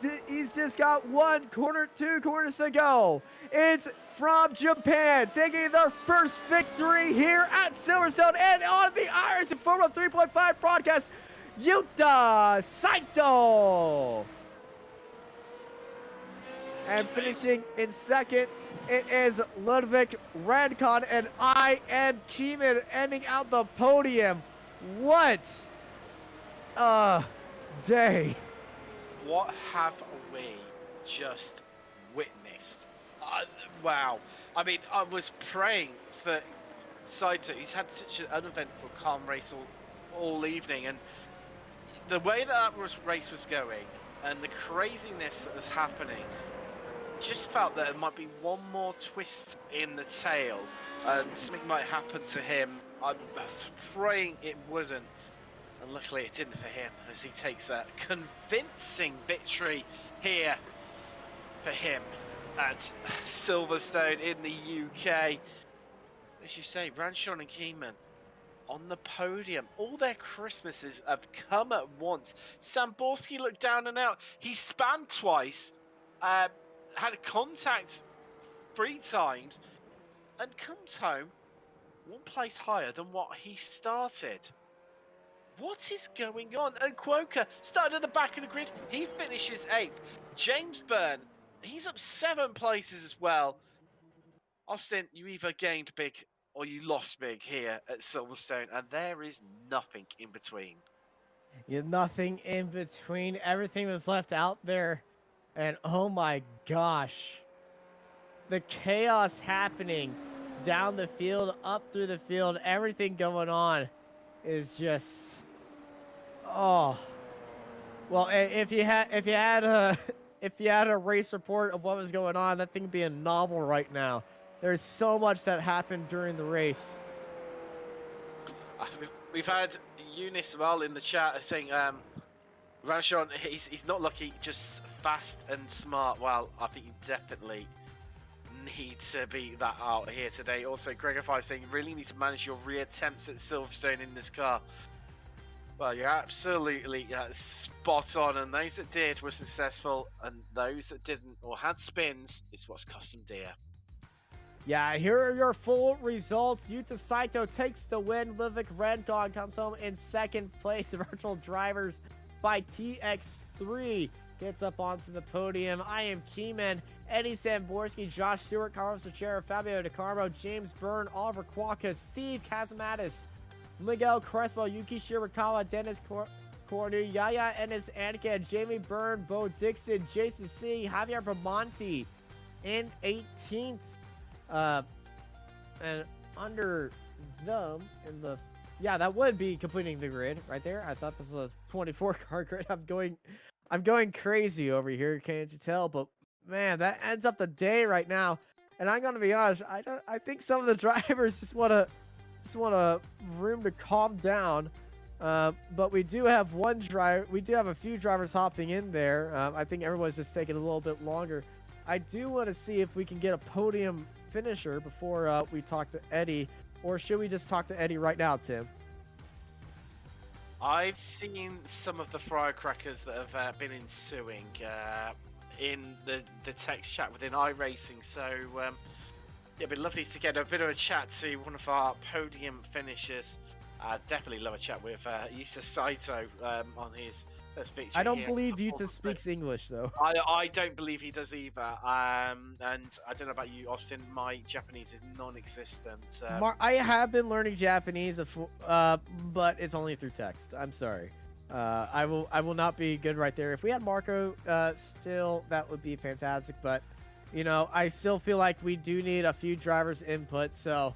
just got 2 corners to go. It's from Japan, taking their first victory here at Silverstone and on the iRacing Formula 3.5 broadcast, Yuta Saito. And finishing in 2nd, it is Ludwig Rancon and I Am Keeman ending out the podium. What a day. What have we just witnessed? Wow. I mean, I was praying for Saito. He's had such an uneventful, calm race all evening, and the way that race was going and the craziness that was happening, just felt that there might be one more twist in the tail and something might happen to him. I was praying it wouldn't, and luckily it didn't for him, as he takes a convincing victory here for him at Silverstone in the UK. As you say, Rancon and Keeman on the podium. All their Christmases have come at once. Samborski looked down and out. He spanned twice, had a contact 3 times, and comes home 1 place higher than what he started. What is going on? And Quoker started at the back of the grid. He finishes 8th. James Byrne, he's up 7 places as well. Austin, you either gained big or you lost big here at Silverstone, and there is nothing in between. Yeah, nothing in between. Everything was left out there. And oh my gosh, the chaos happening down the field, up through the field, everything going on is just, oh. Well, if you had a race report of what was going on, that thing would be a novel right now. There's so much that happened during the race. We've had Eunice Mal in the chat saying, Rancon, he's not lucky, just fast and smart. Well, I think you definitely need to be that out here today. Also, Gregor 5 saying, you really need to manage your rear attempts at Silverstone in this car. Well, you're absolutely spot on, and those that did were successful, and those that didn't or had spins is what's cost them dear. Yeah, here are your full results. Yuta Saito takes the win. Ludwig Rancon comes home in 2nd place. The virtual drivers by TX3 gets up onto the podium. I Am Keeman, Eddie Samborski, Josh Stewart, Carlos Sochera, Fabio De Carmo, James Byrne, Oliver Kwaka, Steve Kazamatis, Miguel Crespo, Yuki Shirakawa, Dennis Cornu, Yaya Ennis Annika, Jamie Byrne, Bo Dixon, Jason C, Javier Bramonti in 18th. And under them in the, yeah, that would be completing the grid right there. I thought this was a 24 car grid. I'm going crazy over here, can't you tell? But man, that ends up the day right now. And I'm gonna be honest, I think some of the drivers just want a room to calm down. But we do have a few drivers hopping in there. I think everyone's just taking a little bit longer. I do want to see if we can get a podium finisher before we talk to Eddie, or should we just talk to Eddie right now, Tim? I've seen some of the firecrackers that have been ensuing in the text chat within iRacing, so yeah, it'd be lovely to get a bit of a chat to one of our podium finishers. Definitely love a chat with Yuta Saito on his first victory. I don't believe Yuta speaks English, though. I don't believe he does either. And I don't know about you, Austin. My Japanese is non-existent. I have been learning Japanese, but it's only through text. I'm sorry. I will not be good right there. If we had Marco still, that would be fantastic. But I still feel like we do need a few drivers' input. So,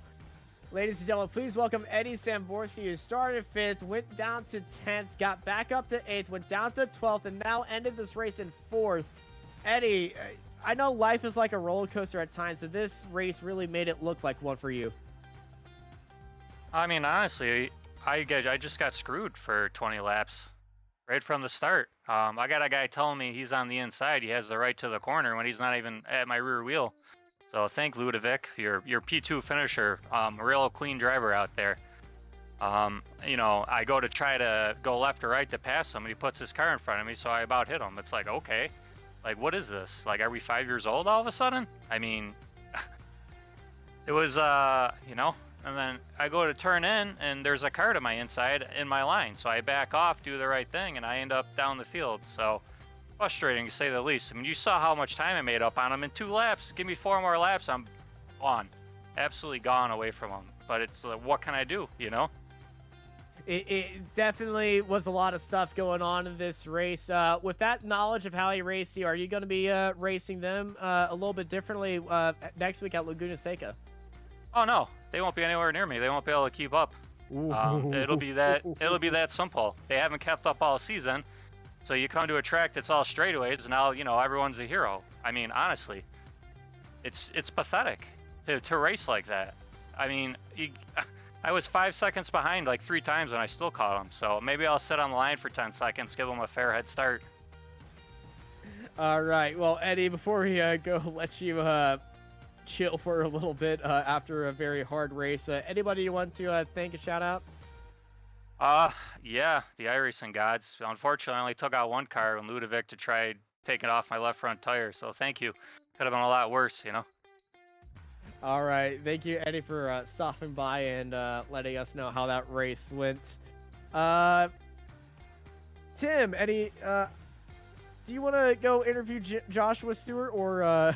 ladies and gentlemen, please welcome Eddie Samborski, who started 5th, went down to 10th, got back up to 8th, went down to 12th, and now ended this race in 4th. Eddie, I know life is like a roller coaster at times, but this race really made it look like one for you. I mean, honestly, I just got screwed for 20 laps right from the start. I got a guy telling me he's on the inside. He has the right to the corner when he's not even at my rear wheel. So thank Ludovic, your P2 finisher, a real clean driver out there. I go to try to go left or right to pass him, and he puts his car in front of me, so I about hit him. It's like, okay, like, what is this? Like, are we 5 years old all of a sudden? I mean, it was, and then I go to turn in, and there's a car to my inside in my line. So I back off, do the right thing, and I end up down the field. So frustrating, to say the least. I mean, you saw how much time I made up on him in 2 laps. Give me 4 more laps, I'm gone. Absolutely gone away from him. But it's what can I do, It definitely was a lot of stuff going on in this race. With that knowledge of how he raced you, are you going to be racing them a little bit differently next week at Laguna Seca? Oh no, they won't be anywhere near me. They won't be able to keep up. It'll be that simple. They haven't kept up all season. So you come to a track that's all straightaways, and now everyone's a hero. I mean, honestly, it's pathetic to race like that. I mean, I was 5 seconds behind like 3 times, and I still caught him. So maybe I'll sit on the line for 10 seconds, give him a fair head start. All right. Well, Eddie, before we go, let you chill for a little bit after a very hard race. Anybody you want to thank and shout out? Yeah, the iRacing gods. Unfortunately, I only took out 1 car and Ludovic to try taking off my left front tire. So thank you. Could have been a lot worse, All right. Thank you, Eddie, for stopping by and letting us know how that race went. Tim, Eddie, do you want to go interview Joshua Stewart, or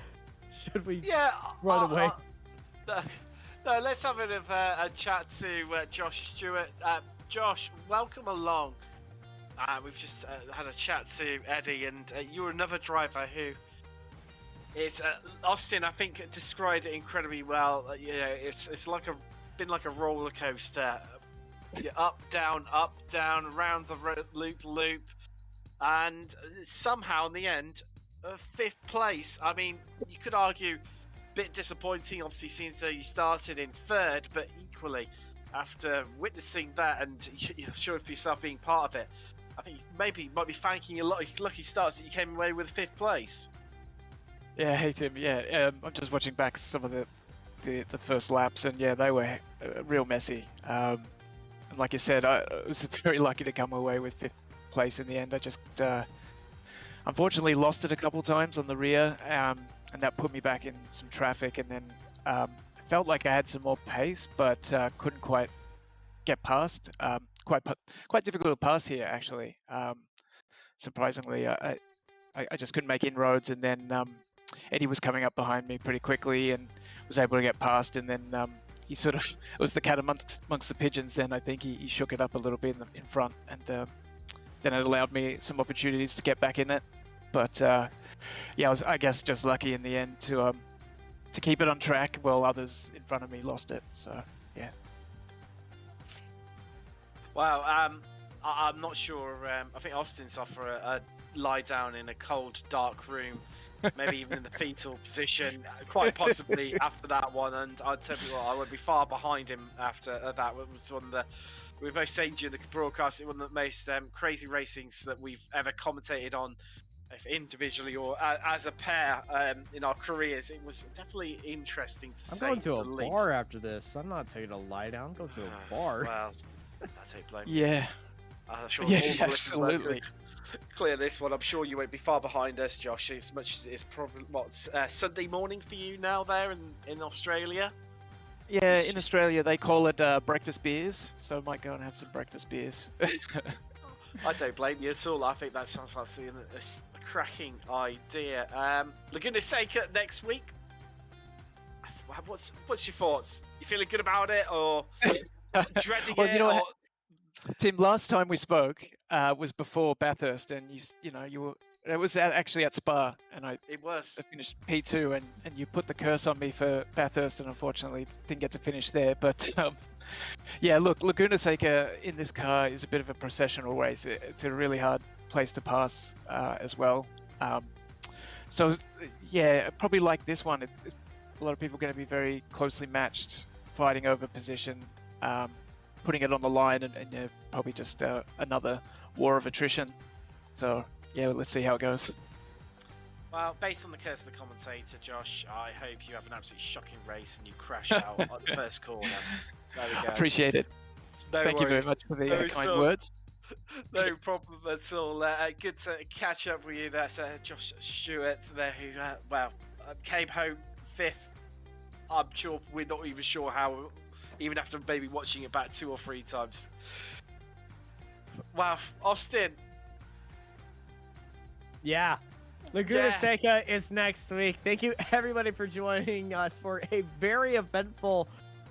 should we run away? No, let's have a bit of a chat to Josh Stewart. Josh, welcome along. We've just had a chat to Eddie, and you're another driver who Austin, I think, described it incredibly well. It's been like a roller coaster. Up, down, around the loop, and somehow in the end, 5th place. I mean, you could argue a bit disappointing, obviously, seeing as you started in 3rd, but equally, after witnessing that and you're sure of yourself being part of it, I think maybe you might be thanking your lucky stars that you came away with 5th place. Yeah, hey Tim. Yeah, I'm just watching back some of the first laps, and yeah, they were real messy. And like you said, I was very lucky to come away with 5th place in the end. I just unfortunately lost it a couple times on the rear, and that put me back in some traffic, and then felt like I had some more pace, but couldn't quite get past. Quite difficult to pass here, actually. Surprisingly, I just couldn't make inroads, and then Eddie was coming up behind me pretty quickly and was able to get past, and then he sort of, it was the cat amongst the pigeons. Then I think he shook it up a little bit in front, and then it allowed me some opportunities to get back in it. But yeah, I was, I guess, just lucky in the end to keep it on track while others in front of me lost it. So yeah. Wow, I'm not sure. I think Austin's off for a lie down in a cold, dark room, maybe even in the fetal position, quite possibly after that one. And I'd tell you what, I would be far behind him after that. It was one of the, we were both saying during the broadcast, one of the most crazy racings that we've ever commentated on, if individually or as a pair in our careers. It was definitely interesting to say. I'm going to a bar after this. I'm not taking a lie down. I'm going to a bar. Well, I take blame. Yeah. I'm sure yeah, absolutely. Clear this one. I'm sure you won't be far behind us, Josh, as much as it's probably Sunday morning for you now there in Australia. Yeah, in Australia they call it breakfast beers, so I might go and have some breakfast beers. I don't blame you at all. I think that sounds like a cracking idea. Laguna Seca next week. What's your thoughts? You feeling good about it, or dreading well, it? You know, Tim, last time we spoke, was before Bathurst, and it was actually at Spa, and I It was. finished P2, and you put the curse on me for Bathurst, and unfortunately didn't get to finish there. But yeah, look, Laguna Seca in this car is a bit of a processional race. It's a really hard place to pass as well. So yeah, probably like this one, a lot of people are going to be very closely matched, fighting over position, putting it on the line, and probably just another war of attrition. So yeah, let's see how it goes. Well, based on the curse of the commentator, Josh, I hope you have an absolutely shocking race and you crash out on the first corner. There we go. Appreciate it. No Thank you very worries. much for the No, kind so- words. No problem at all. Good to catch up with you. That's Josh Stewart there, who came home 5th. I'm sure we're not even sure how, even after maybe watching it back 2 or 3 times. Wow, Austin. Yeah. Laguna Yeah. Seca is next week. Thank you everybody for joining us for a very eventful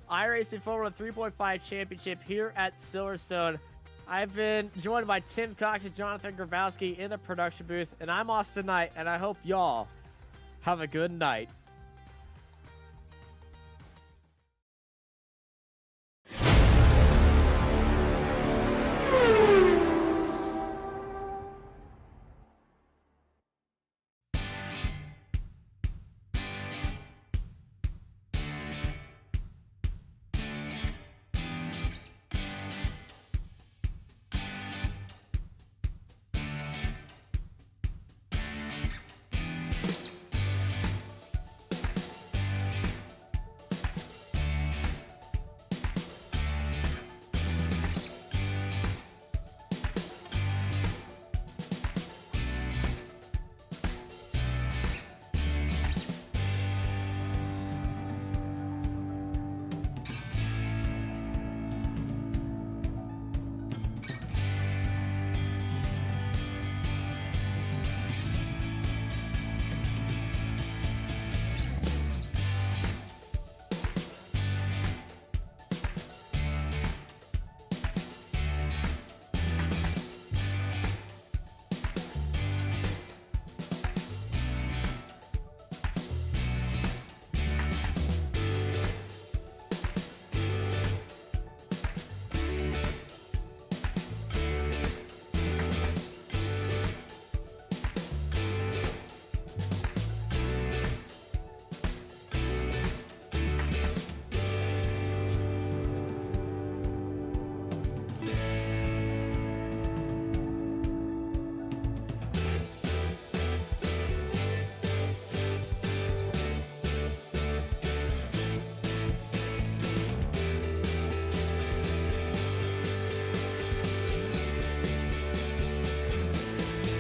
iRacing Formula 3.5 championship here at Silverstone. I've been joined by Tim Cox and Jonathan Grabowski in the production booth, and I'm Austin Knight, and I hope y'all have a good night.